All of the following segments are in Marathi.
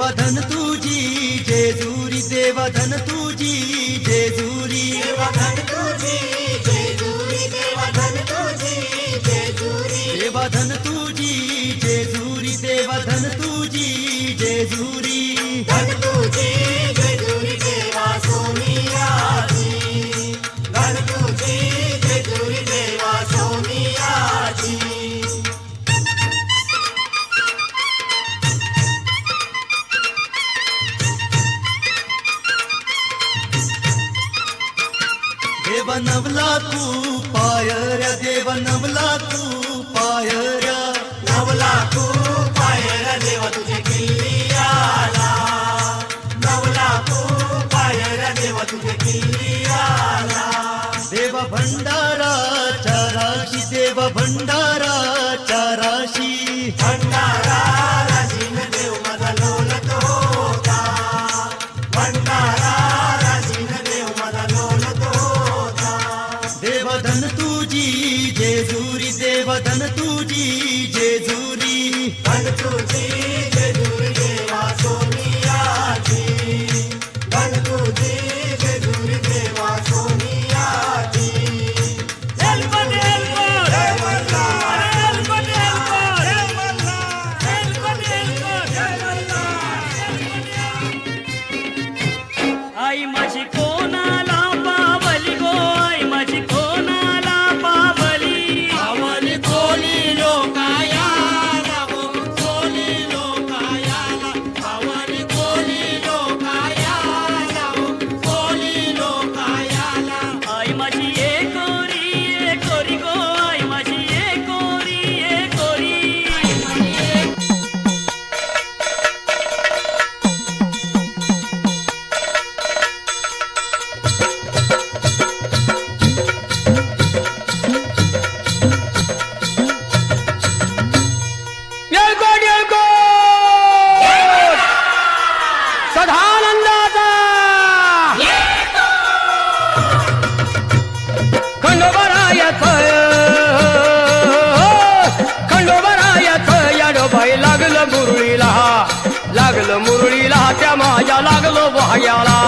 देवा धन तुझी जेजुरी, देवा धन तुझी जेजुरी, देवा धन तुझी जेजुरी, देवा धन तुझी जेजुरी, देवा धन तुझी जेजुरी, देवा धन तुझी जेजुरी, धन तुझी जेजुरी देवा सोनियाची, धन तुझी जेजुरी देवा सोनियाची. देवा नवला तू पायऱ्या, देवा नवला तू पायऱ्या, नवला तू पायऱ्या देवा तुझे किल्लियाला, नवला तू पायऱ्या देवा तुझे किल्लियाला. देवा भंडारा चाराशी, देवा भंडारा चाराशी, भंडारा राशीन देव माझा लोलत होता, भंडारा राशीन देव माझा लोलत होता. देवा धन तुझी जेजुरी, देवा धन तुझी जेजुरी, धन तुझी जेजुरी देवा सोनियाची, धन तुझी जेजुरी देवा सोनियाची. आई माझी कोणाला पावली गो, आई माझी कोणाला पावली. आवली कोली लोकायाला, कोली लोकायाला, आवली कोली लोकायाला, कोली लोकायाला. आई माझी ए कोरी गो, आई माझी ए कोरी. सदानंदाचा खंडोबरायाच याडोबाई लागलं मुरळीला त्या माझ्या लागलो भाग्याला.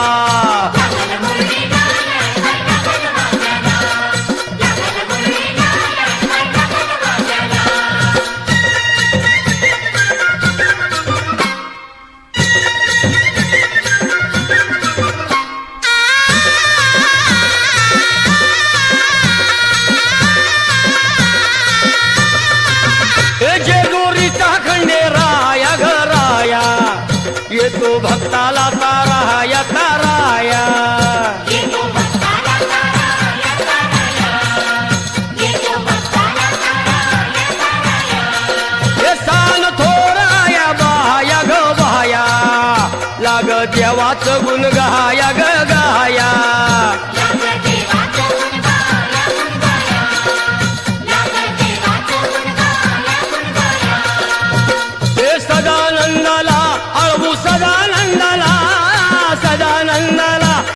जेजुरीचा खंडेराया घराया येतो भक्ताला ताराया ताराया. हे सान थोराया बाया ग बाया लाग देवाचं गुण गाया ग गाया.